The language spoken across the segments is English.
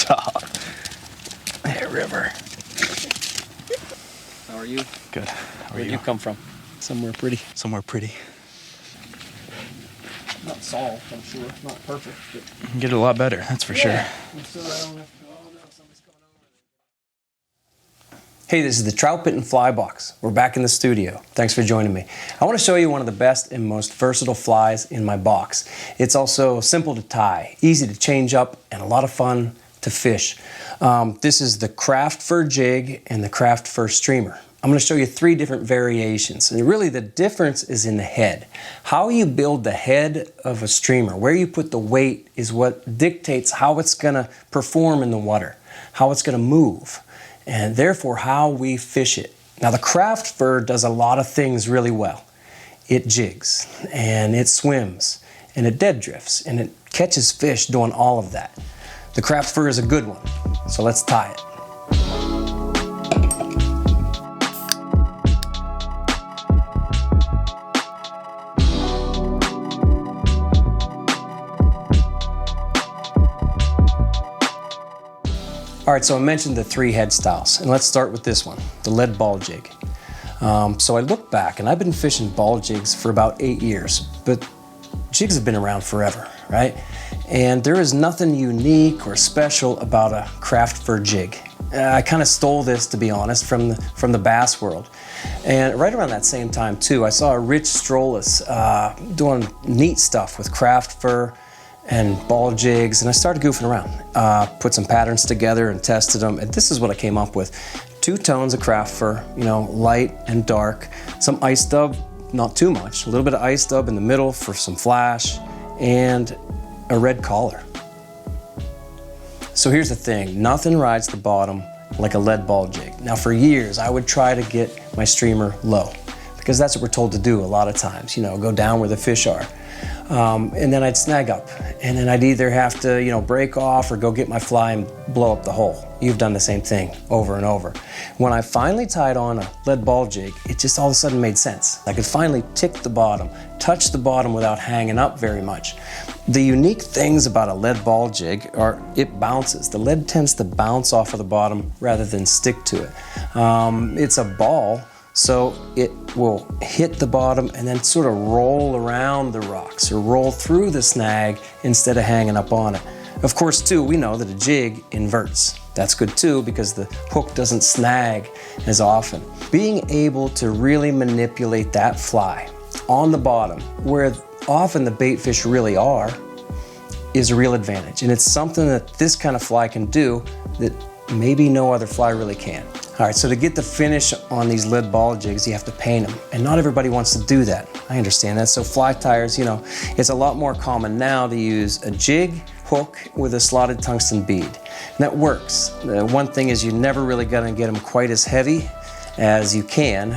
job. Hey, River. How are you? Good. How are Where'd you come from? Somewhere pretty. Somewhere pretty. Not solved, I'm sure. Not perfect, but Get it a lot better, that's for sure. I'm sure I don't have to. Oh no, somebody's coming over. Hey, this is the Troutbitten Fly Box. We're back in the studio. Thanks for joining me. I want to show you one of the best and most versatile flies in my box. It's also simple to tie, easy to change up, and a lot of fun to fish. This is the craft fur jig and the craft fur streamer. I'm going to show you 3 different variations, and really the difference is in the head. How you build the head of a streamer, where you put the weight, is what dictates how it's going to perform in the water, how it's going to move, and therefore how we fish it. Now the craft fur does a lot of things really well. It jigs, and it swims, and it dead drifts, and it catches fish doing all of that. The craft fur is a good one, so let's tie it. All right, so I mentioned the 3 head styles, and let's start with this one, the lead ball jig. So I look back, and I've been fishing ball jigs for about 8 years, but jigs have been around forever, right? And there is nothing unique or special about a craft fur jig. I kind of stole this, to be honest, from the bass world. And right around that same time, too, I saw a Rich Strolis doing neat stuff with craft fur and ball jigs, and I started goofing around. Put some patterns together and tested them, and this is what I came up with. 2 tones of craft fur, you know, light and dark. Some ice dub, not too much. A little bit of ice dub in the middle for some flash, and a red collar. So here's the thing, nothing rides the bottom like a lead ball jig. Now for years, I would try to get my streamer low, because that's what we're told to do a lot of times, you know, go down where the fish are. And then I'd snag up, and then I'd either have to, you know, break off or go get my fly and blow up the hole. You've done the same thing over and over. When I finally tied on a lead ball jig, it just all of a sudden made sense. I could finally tick the bottom, touch the bottom without hanging up very much. The unique things about a lead ball jig are it bounces. The lead tends to bounce off of the bottom rather than stick to it. It's a ball, so it will hit the bottom and then sort of roll around the rocks or roll through the snag instead of hanging up on it. Of course, too, we know that a jig inverts. That's good too, because the hook doesn't snag as often. Being able to really manipulate that fly on the bottom, where often the bait fish really are, is a real advantage. And it's something that this kind of fly can do that maybe no other fly really can. All right, so to get the finish on these lead ball jigs, you have to paint them. And not everybody wants to do that. I understand that. So fly tires, you know, it's a lot more common now to use a jig hook with a slotted tungsten bead. And that works. One thing is you're never really gonna get them quite as heavy as you can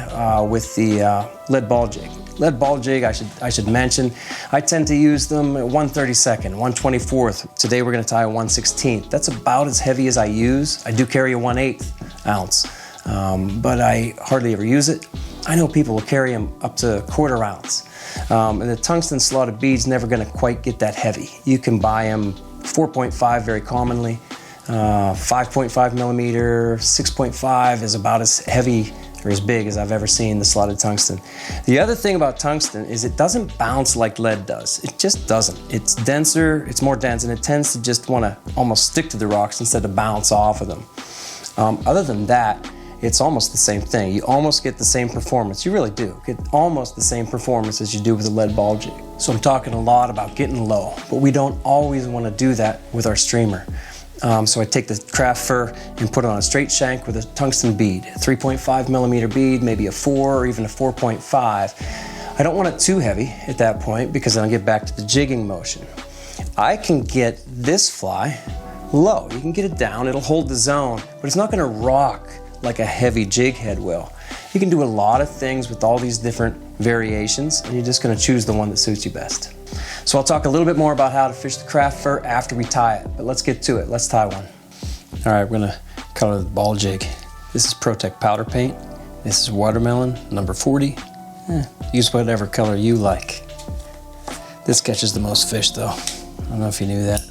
with the lead ball jig. Lead ball jig, I should mention, I tend to use them at 1/32, 1/24. Today we're gonna tie a 1/16. That's about as heavy as I use. I do carry a 1/8 ounce, but I hardly ever use it. I know people will carry them up to 1/4 ounce. And the tungsten slotted bead's never gonna quite get that heavy. You can buy them 4.5 very commonly, 5.5 millimeter, 6.5 is about as heavy or as big as I've ever seen the slotted tungsten. The other thing about tungsten is it doesn't bounce like lead does. It just doesn't. It's denser, it's more dense, and it tends to just want to almost stick to the rocks instead of bounce off of them. Other than that, it's almost the same thing. You almost get the same performance. You really do. Get almost the same performance as you do with a lead ball jig. So I'm talking a lot about getting low, but we don't always want to do that with our streamer. So I take the craft fur and put it on a straight shank with a tungsten bead, 3.5 millimeter bead, maybe a 4 or even a 4.5. I don't want it too heavy at that point because then I'll get back to the jigging motion. I can get this fly low. You can get it down, it'll hold the zone, but it's not going to rock like a heavy jig head will. You can do a lot of things with all these different variations, and you're just going to choose the one that suits you best. So I'll talk a little bit more about how to fish the craft fur after we tie it, but let's get to it. Let's tie one. All right, we're going to color the ball jig. This is Protect powder paint. This is watermelon, number 40. Use whatever color you like. This catches the most fish though. I don't know if you knew that.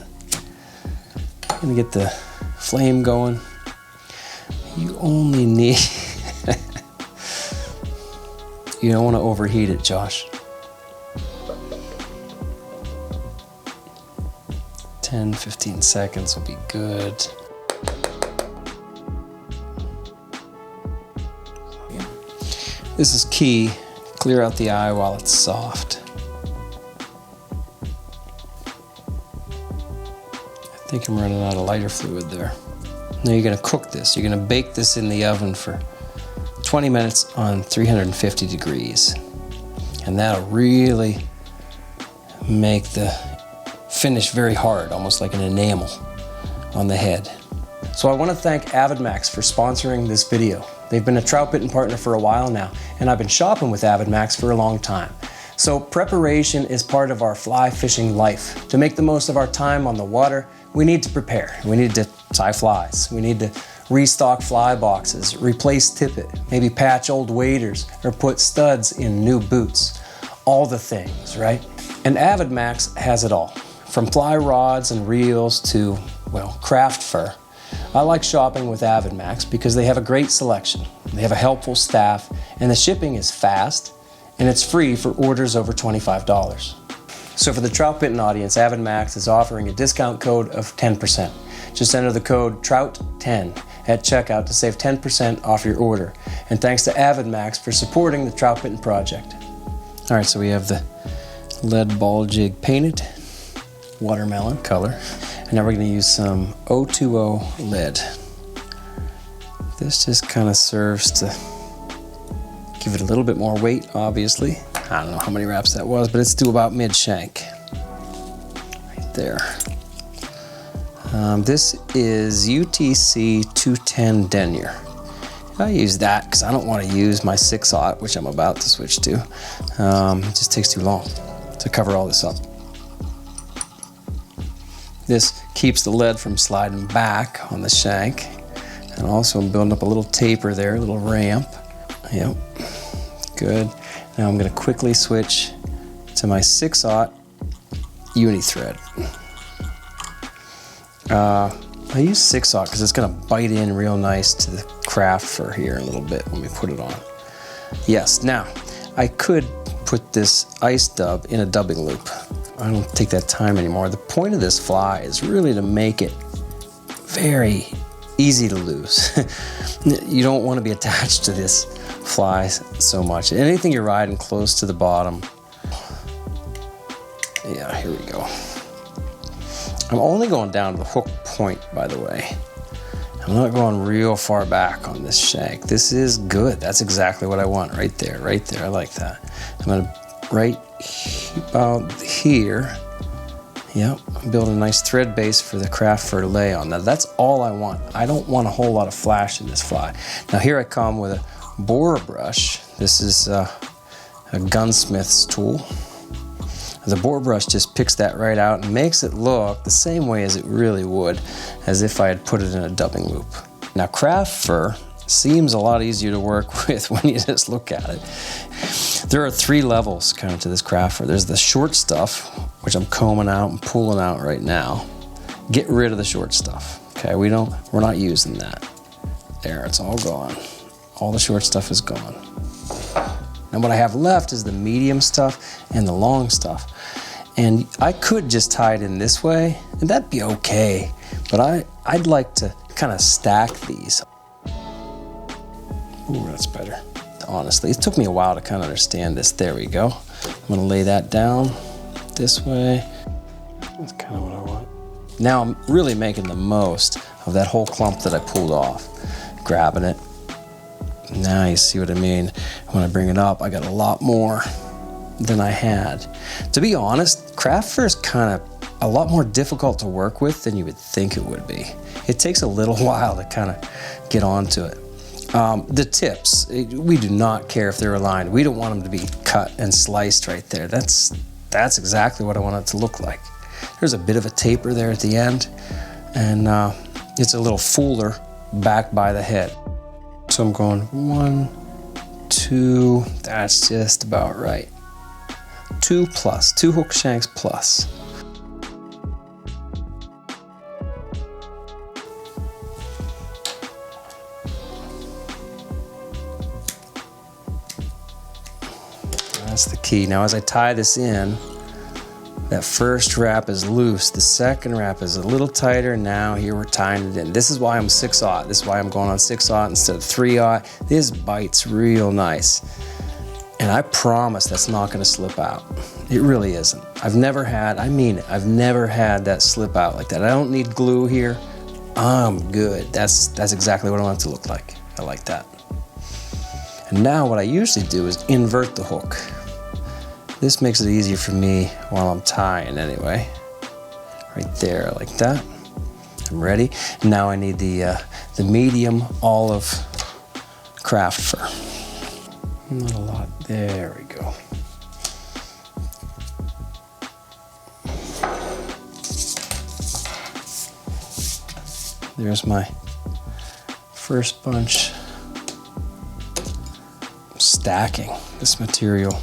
I'm going to get the flame going. You only need, you don't want to overheat it, Josh. 10-15 seconds will be good. This is key. Clear out the eye while it's soft. I think I'm running out of lighter fluid there. Now you're going to cook this. You're going to bake this in the oven for 20 minutes on 350 degrees. And that'll really make the finish very hard, almost like an enamel on the head. So I want to thank AvidMax for sponsoring this video. They've been a Troutbitten partner for a while now, and I've been shopping with AvidMax for a long time. So preparation is part of our fly fishing life. To make the most of our time on the water, we need to prepare. We need to tie flies. We need to restock fly boxes, replace tippet, maybe patch old waders, or put studs in new boots. All the things, right? And AvidMax has it all. From fly rods and reels to, well, craft fur. I like shopping with AvidMax because they have a great selection. They have a helpful staff, and the shipping is fast, and it's free for orders over $25. So for the Troutbitten audience, AvidMax is offering a discount code of 10%. Just enter the code TROUT10 at checkout to save 10% off your order. And thanks to AvidMax for supporting the Troutbitten project. All right, so we have the lead ball jig painted, watermelon color. And now we're going to use some 020 lead. This just kind of serves to give it a little bit more weight, obviously. I don't know how many wraps that was, but it's to about mid-shank. Right there. This is UTC 210 denier. I use that because I don't want to use my 6/0, which I'm about to switch to. It just takes too long to cover all this up. This keeps the lead from sliding back on the shank. And also I'm building up a little taper there, a little ramp. Yep, good. Now I'm going to quickly switch to my 6/0 uni thread. I use 6/0 because it's going to bite in real nice to the craft fur here a little bit when we put it on. Yes, now I could put this ice dub in a dubbing loop. I don't take that time anymore. The point of this fly is really to make it very easy to lose. You don't want to be attached to this fly so much. Anything you're riding close to the bottom. Yeah, here we go. I'm only going down to the hook point, by the way. I'm not going real far back on this shank. This is good. That's exactly what I want right there, right there. I like that. I'm going to right about here. Yep, I'm building a nice thread base for the craft fur to lay on. Now that's all I want. I don't want a whole lot of flash in this fly. Now here I come with a borer brush. This is a gunsmith's tool. The borer brush just picks that right out and makes it look the same way as it really would, as if I had put it in a dubbing loop. Now craft fur seems a lot easier to work with when you just look at it. There are 3 levels kind of to this craft fur. There's the short stuff, which I'm combing out and pulling out right now. Get rid of the short stuff. Okay, we're not using that. There, it's all gone. All the short stuff is gone. And what I have left is the medium stuff and the long stuff. And I could just tie it in this way, and that'd be okay. But I'd like to kind of stack these. Ooh, that's better. Honestly, it took me a while to kind of understand this. There we go. I'm gonna lay that down this way. That's kind of what I want. Now I'm really making the most of that whole clump that I pulled off. Grabbing it. Now you see what I mean. When I bring it up, I got a lot more than I had. To be honest, craft fur is kind of a lot more difficult to work with than you would think it would be. It takes a little while to kind of get onto it. The tips, we do not care if they're aligned. We don't want them to be cut and sliced right there. That's exactly what I want it to look like. There's a bit of a taper there at the end, and it's a little fuller back by the head. So I'm going 1, 2, that's just about right. 2 plus, 2 hook shanks plus. That's the key. Now as I tie this in, that first wrap is loose. The second wrap is a little tighter. Now here we're tying it in. This is why I'm 6/0. This is why I'm going on 6/0 instead of 3/0. This bites real nice. And I promise that's not gonna slip out. It really isn't. I've never had, I mean it, I've never had that slip out like that. I don't need glue here. I'm good. That's exactly what I want it to look like. I like that. And now what I usually do is invert the hook. This makes it easier for me while I'm tying anyway. Right there, like that. I'm ready. Now I need the medium olive craft fur. Not a lot. There we go. There's my first bunch. I'm stacking this material.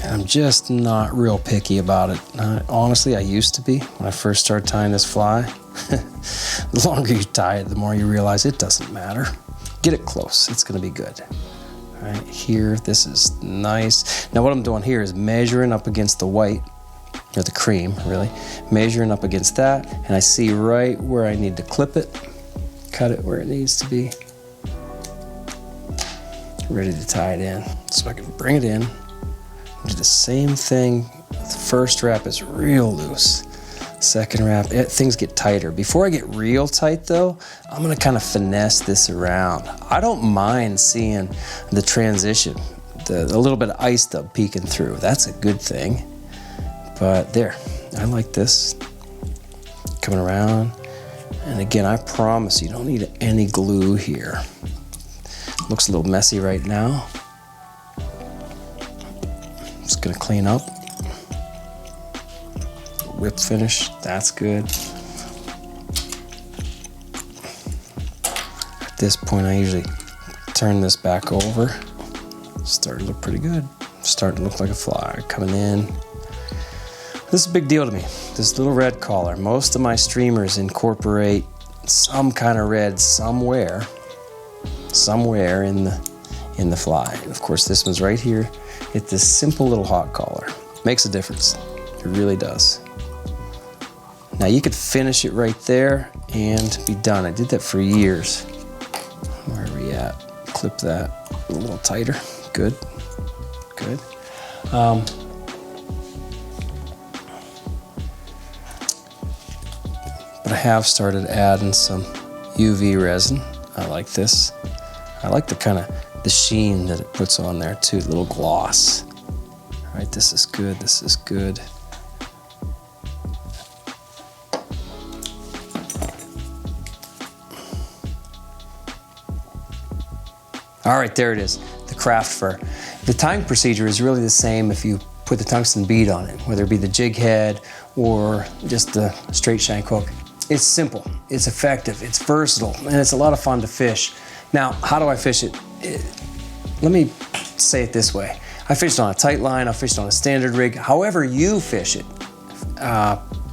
And I'm just not real picky about it. Honestly, I used to be when I first started tying this fly. The longer you tie it, the more you realize it doesn't matter. Get it close, it's gonna be good. All right, here, this is nice. Now what I'm doing here is measuring up against the white, or the cream, really. Measuring up against that, and I see right where I need to clip it, cut it where it needs to be. Ready to tie it in. So I can bring it in, do the same thing. The first wrap is real loose. Second wrap, things get tighter. Before I get real tight though, I'm gonna kind of finesse this around. I don't mind seeing the transition, a little bit of ice stub peeking through. That's a good thing. But there, I like this. Coming around. And again, I promise you don't need any glue here. Looks a little messy right now. Just gonna clean up. Whip finish, that's good. At this point, I usually turn this back over. Starting to look pretty good. Starting to look like a fly coming in. This is a big deal to me, this little red collar. Most of my streamers incorporate some kind of red somewhere in the fly. And of course, this one's right here. It's this simple little hot collar. Makes a difference, it really does. Now you could finish it right there and be done. I did that for years. Where are we at? Clip that a little tighter. Good, good. But I have started adding some UV resin. I like this. I like the sheen that it puts on there too, a little gloss. All right, this is good, this is good. All right, there it is, the craft fur. The tying procedure is really the same if you put the tungsten bead on it, whether it be the jig head or just the straight shank hook. It's simple, it's effective, it's versatile, and it's a lot of fun to fish. Now, how do I fish it? Let me say it this way. I fished on a tight line, I fished on a standard rig. However you fish it,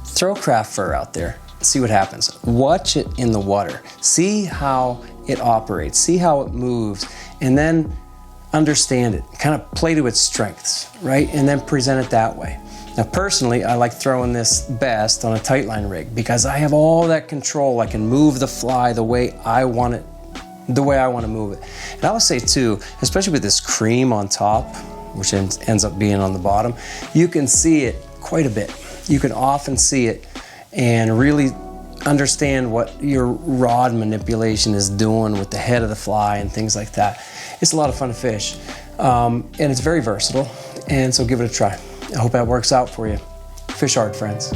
throw craft fur out there, see what happens. Watch it in the water. See how it operates, see how it moves, and then understand it. Kind of play to its strengths, right? And then present it that way. Now personally, I like throwing this best on a tight line rig because I have all that control. I can move the fly the way I want it, the way I want to move it. And I would say too, especially with this cream on top, which ends up being on the bottom, you can see it quite a bit. You can often see it and really understand what your rod manipulation is doing with the head of the fly and things like that. It's a lot of fun to fish. And it's very versatile, and so give it a try. I hope that works out for you. Fish hard, friends.